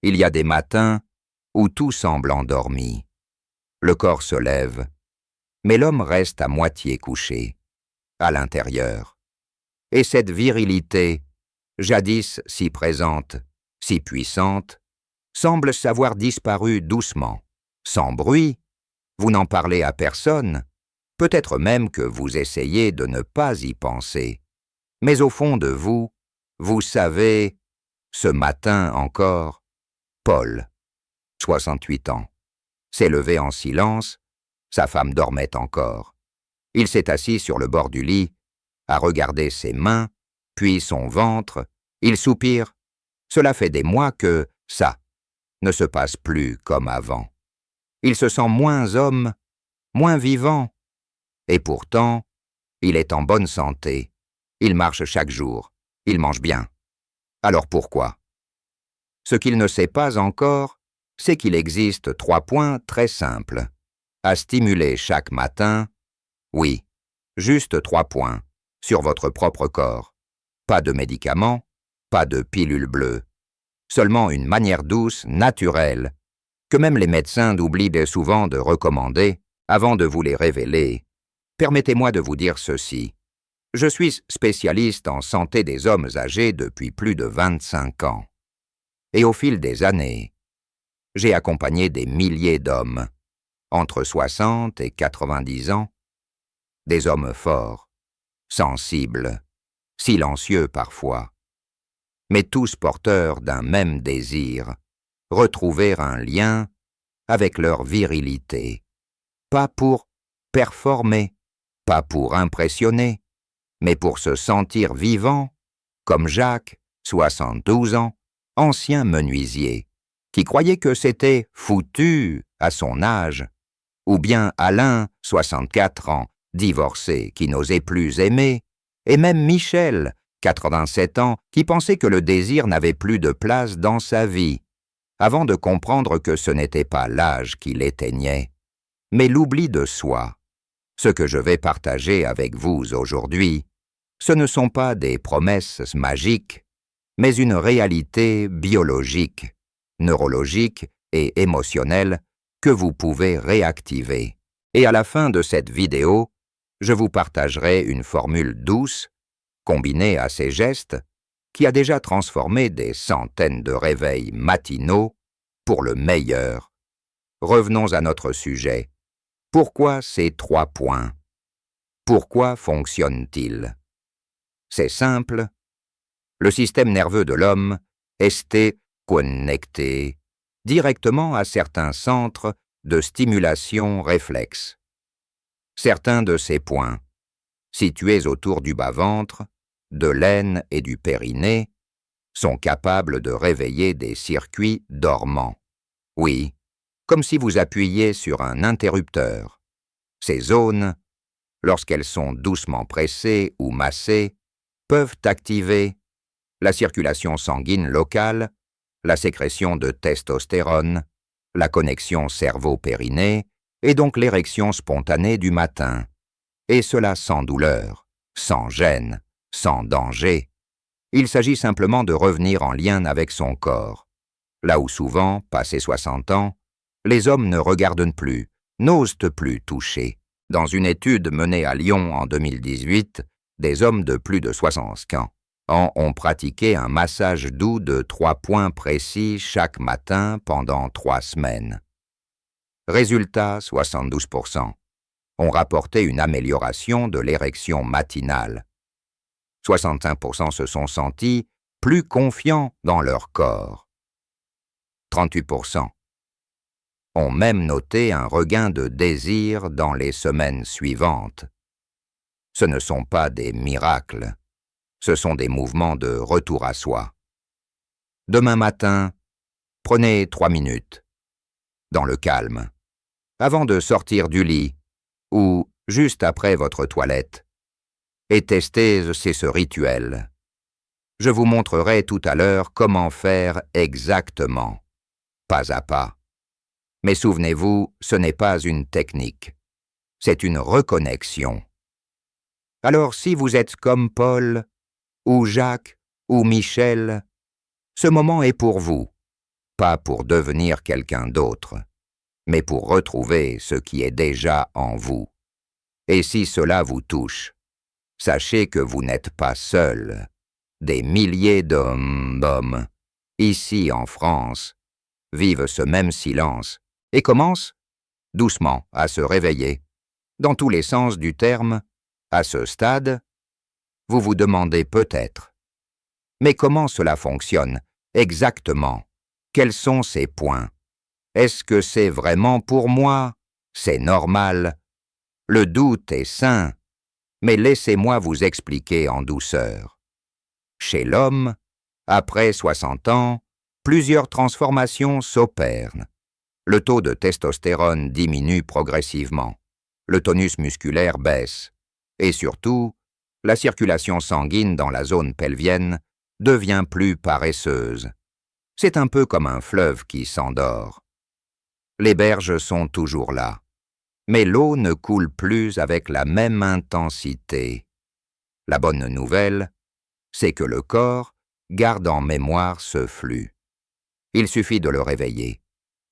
Il y a des matins où tout semble endormi. Le corps se lève, mais l'homme reste à moitié couché, à l'intérieur. Et cette virilité, jadis si présente, si puissante, semble s'avoir disparu doucement, sans bruit. Vous n'en parlez à personne, peut-être même que vous essayez de ne pas y penser. Mais au fond de vous, vous savez, ce matin encore, Paul, 68 ans, s'est levé en silence, sa femme dormait encore. Il s'est assis sur le bord du lit, a regardé ses mains, puis son ventre, il soupire. Cela fait des mois que ça ne se passe plus comme avant. Il se sent moins homme, moins vivant, et pourtant, il est en bonne santé. Il marche chaque jour, il mange bien. Alors pourquoi? Ce qu'il ne sait pas encore, c'est qu'il existe 3 points très simples à stimuler chaque matin. Oui, juste 3 points, sur votre propre corps. Pas de médicaments, pas de pilules bleues. Seulement une manière douce, naturelle, que même les médecins oublient souvent de recommander avant de vous les révéler. Permettez-moi de vous dire ceci. Je suis spécialiste en santé des hommes âgés depuis plus de 25 ans. Et au fil des années, j'ai accompagné des milliers d'hommes, entre 60 et 90 ans, des hommes forts, sensibles, silencieux parfois, mais tous porteurs d'un même désir, retrouver un lien avec leur virilité, pas pour performer, pas pour impressionner, mais pour se sentir vivant, comme Jacques, 72 ans, ancien menuisier, qui croyait que c'était foutu à son âge, ou bien Alain, 64 ans, divorcé, qui n'osait plus aimer, et même Michel, 87 ans, qui pensait que le désir n'avait plus de place dans sa vie, avant de comprendre que ce n'était pas l'âge qui l'éteignait, mais l'oubli de soi. Ce que je vais partager avec vous aujourd'hui, ce ne sont pas des promesses magiques, mais une réalité biologique, neurologique et émotionnelle que vous pouvez réactiver. Et à la fin de cette vidéo, je vous partagerai une formule douce, combinée à ces gestes, qui a déjà transformé des centaines de réveils matinaux pour le meilleur. Revenons à notre sujet. Pourquoi ces 3 points? Pourquoi fonctionnent-ils? C'est simple. Le système nerveux de l'homme est connecté directement à certains centres de stimulation réflexe. Certains de ces points, situés autour du bas-ventre, de l'aine et du périnée, sont capables de réveiller des circuits dormants. Oui, comme si vous appuyiez sur un interrupteur. Ces zones, lorsqu'elles sont doucement pressées ou massées, peuvent activer la circulation sanguine locale, la sécrétion de testostérone, la connexion cerveau-périnée et donc l'érection spontanée du matin. Et cela sans douleur, sans gêne, sans danger. Il s'agit simplement de revenir en lien avec son corps. Là où souvent, passé 60 ans, les hommes ne regardent plus, n'osent plus toucher. Dans une étude menée à Lyon en 2018, des hommes de plus de 60 ans ont pratiqué un massage doux de 3 points précis chaque matin pendant 3 semaines. Résultat, 72% ont rapporté une amélioration de l'érection matinale. 65% se sont sentis plus confiants dans leur corps. 38% ont même noté un regain de désir dans les semaines suivantes. Ce ne sont pas des miracles, ce sont des mouvements de retour à soi. Demain matin, prenez 3 minutes, dans le calme, avant de sortir du lit ou juste après votre toilette, et testez ce rituel. Je vous montrerai tout à l'heure comment faire exactement, pas à pas. Mais souvenez-vous, ce n'est pas une technique, c'est une reconnexion. Alors si vous êtes comme Paul, ou Jacques, ou Michel, ce moment est pour vous. pas pour devenir quelqu'un d'autre, mais pour retrouver ce qui est déjà en vous. Et si cela vous touche, sachez que vous n'êtes pas seul. Des milliers d'hommes, ici en France, vivent ce même silence et commencent, doucement, à se réveiller. Dans tous les sens du terme, à ce stade, vous vous demandez peut-être. Mais comment cela fonctionne, exactement? Quels sont ces points? Est-ce que c'est vraiment pour moi? C'est normal? Le doute est sain, mais laissez-moi vous expliquer en douceur. Chez l'homme, après 60 ans, plusieurs transformations s'opèrent. Le taux de testostérone diminue progressivement, le tonus musculaire baisse, et surtout, la circulation sanguine dans la zone pelvienne devient plus paresseuse. C'est un peu comme un fleuve qui s'endort. Les berges sont toujours là, mais l'eau ne coule plus avec la même intensité. La bonne nouvelle, c'est que le corps garde en mémoire ce flux. Il suffit de le réveiller,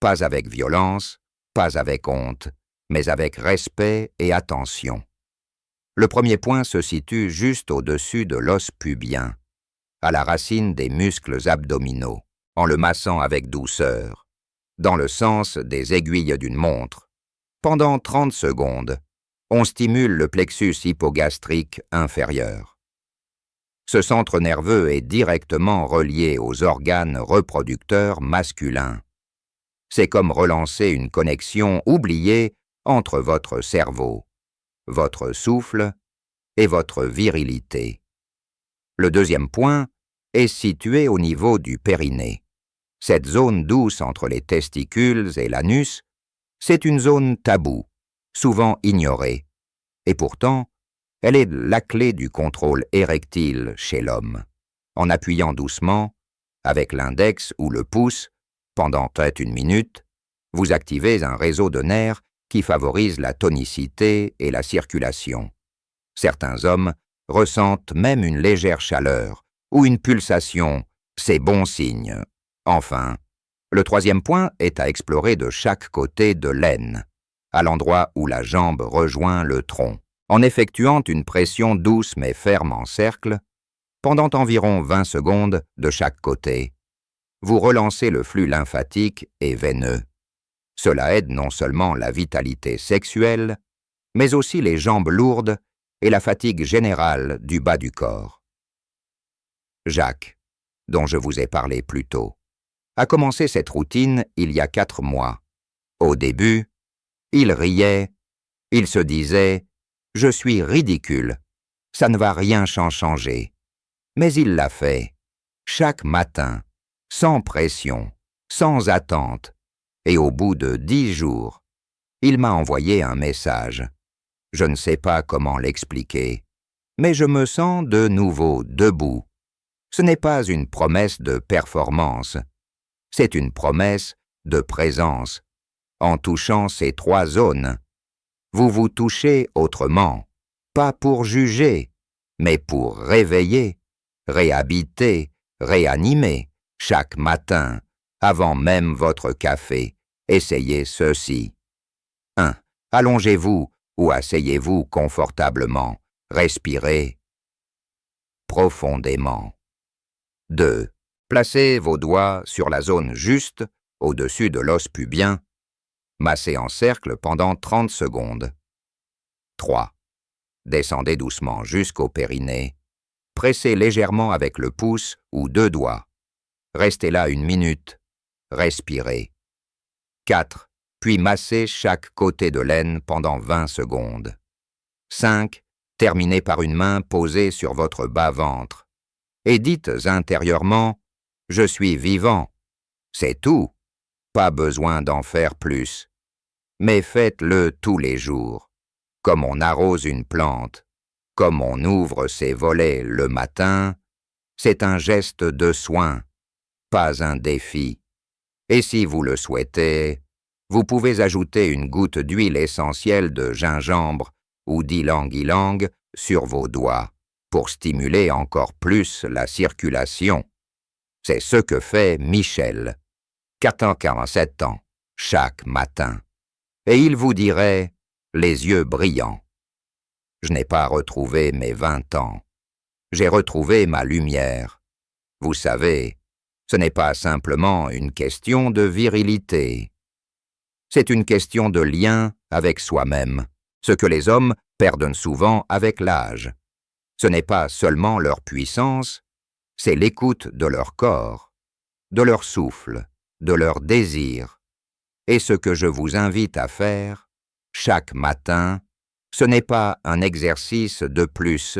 pas avec violence, pas avec honte, mais avec respect et attention. Le premier point se situe juste au-dessus de l'os pubien, à la racine des muscles abdominaux, en le massant avec douceur, dans le sens des aiguilles d'une montre. Pendant 30 secondes, on stimule le plexus hypogastrique inférieur. Ce centre nerveux est directement relié aux organes reproducteurs masculins. C'est comme relancer une connexion oubliée entre votre cerveau, votre souffle et votre virilité. Le deuxième point est situé au niveau du périnée. Cette zone douce entre les testicules et l'anus, c'est une zone taboue, souvent ignorée, et pourtant, elle est la clé du contrôle érectile chez l'homme. En appuyant doucement, avec l'index ou le pouce, pendant peut-être 1 minute, vous activez un réseau de nerfs qui favorise la tonicité et la circulation. Certains hommes ressentent même une légère chaleur ou une pulsation, c'est bon signe. Enfin, le troisième point est à explorer de chaque côté de l'aine, à l'endroit où la jambe rejoint le tronc. En effectuant une pression douce mais ferme en cercle, pendant environ 20 secondes de chaque côté, vous relancez le flux lymphatique et veineux. Cela aide non seulement la vitalité sexuelle, mais aussi les jambes lourdes et la fatigue générale du bas du corps. Jacques, dont je vous ai parlé plus tôt, a commencé cette routine il y a 4 mois. Au début, il riait, il se disait « Je suis ridicule, ça ne va rien changer ». Mais il l'a fait, chaque matin, sans pression, sans attente, et au bout de 10 jours, il m'a envoyé un message. Je ne sais pas comment l'expliquer, mais je me sens de nouveau debout. Ce n'est pas une promesse de performance, c'est une promesse de présence. En touchant ces 3 zones, vous vous touchez autrement, pas pour juger, mais pour réveiller, réhabiter, réanimer, chaque matin, avant même votre café. Essayez ceci. 1. Allongez-vous ou asseyez-vous confortablement. Respirez profondément. 2. Placez vos doigts sur la zone juste, au-dessus de l'os pubien. Massez en cercle pendant 30 secondes. 3. Descendez doucement jusqu'au périnée. Pressez légèrement avec le pouce ou 2 doigts. Restez là 1 minute. Respirez. 4. Puis massez chaque côté de l'aine pendant 20 secondes. 5. Terminez par une main posée sur votre bas-ventre. Et dites intérieurement « Je suis vivant ». C'est tout. Pas besoin d'en faire plus. Mais faites-le tous les jours, comme on arrose une plante, comme on ouvre ses volets le matin. C'est un geste de soin, pas un défi. Et si vous le souhaitez, vous pouvez ajouter une goutte d'huile essentielle de gingembre ou d'ylang-ylang sur vos doigts pour stimuler encore plus la circulation. C'est ce que fait Michel. 47 ans, chaque matin. Et il vous dirait, les yeux brillants. Je n'ai pas retrouvé mes 20 ans. J'ai retrouvé ma lumière. Vous savez, ce n'est pas simplement une question de virilité. C'est une question de lien avec soi-même, ce que les hommes perdent souvent avec l'âge. Ce n'est pas seulement leur puissance, c'est l'écoute de leur corps, de leur souffle, de leur désir. Et ce que je vous invite à faire, chaque matin, ce n'est pas un exercice de plus,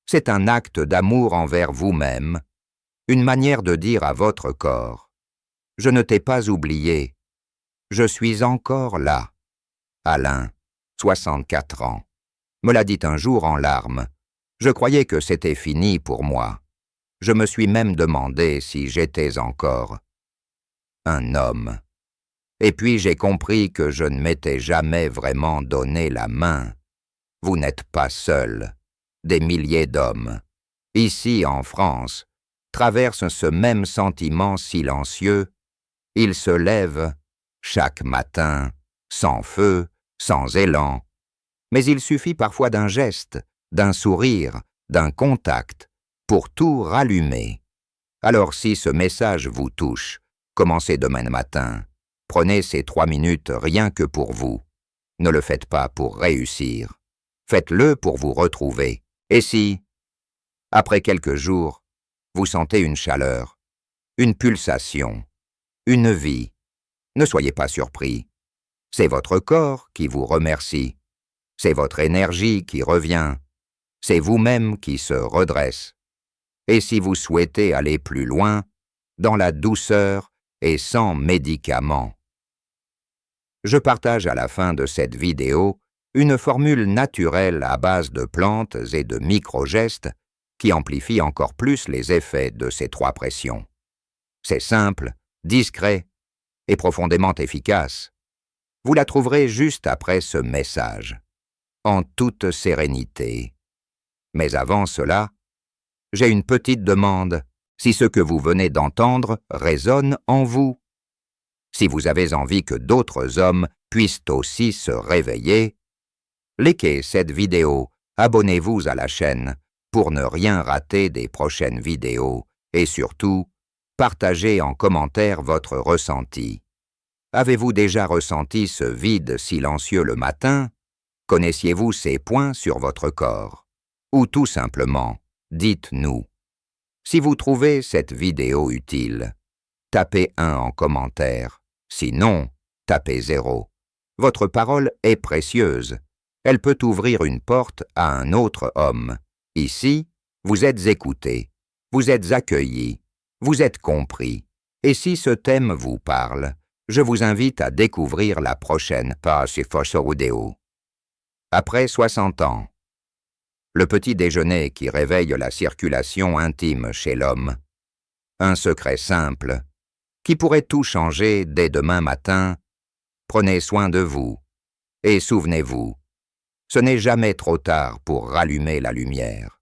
c'est un acte d'amour envers vous-même, une manière de dire à votre corps « Je ne t'ai pas oublié, je suis encore là ». Alain, 64 ans, me l'a dit un jour en larmes. Je croyais que c'était fini pour moi. Je me suis même demandé si j'étais encore un homme. Et puis j'ai compris que je ne m'étais jamais vraiment donné la main. Vous n'êtes pas seul. Des milliers d'hommes, ici en France, traversent ce même sentiment silencieux. Ils se lèvent chaque matin, sans feu, sans élan. Mais il suffit parfois d'un geste, d'un sourire, d'un contact, pour tout rallumer. Alors si ce message vous touche, commencez demain matin. Prenez ces 3 minutes rien que pour vous. Ne le faites pas pour réussir. Faites-le pour vous retrouver. Et si, après quelques jours, vous sentez une chaleur, une pulsation, une vie, ne soyez pas surpris. C'est votre corps qui vous remercie. C'est votre énergie qui revient. C'est vous-même qui se redresse. Et si vous souhaitez aller plus loin, dans la douceur et sans médicaments. Je partage à la fin de cette vidéo une formule naturelle à base de plantes et de micro-gestes qui amplifie encore plus les effets de ces 3 pressions. C'est simple, discret et profondément efficace. Vous la trouverez juste après ce message, en toute sérénité. Mais avant cela, j'ai une petite demande, si ce que vous venez d'entendre résonne en vous. Si vous avez envie que d'autres hommes puissent aussi se réveiller, likez cette vidéo, abonnez-vous à la chaîne pour ne rien rater des prochaines vidéos et surtout, partagez en commentaire votre ressenti. Avez-vous déjà ressenti ce vide silencieux le matin? Connaissiez-vous ces points sur votre corps? Ou tout simplement, dites-nous. Si vous trouvez cette vidéo utile, tapez 1 en commentaire. Sinon, tapez 0. Votre parole est précieuse. Elle peut ouvrir une porte à un autre homme. Ici, vous êtes écouté, vous êtes accueilli, vous êtes compris. Et si ce thème vous parle, je vous invite à découvrir la prochaine page Vidéo. Après 60 ans, le petit déjeuner qui réveille la circulation intime chez l'homme. Un secret simple, qui pourrait tout changer dès demain matin. Prenez soin de vous, et souvenez-vous, ce n'est jamais trop tard pour rallumer la lumière.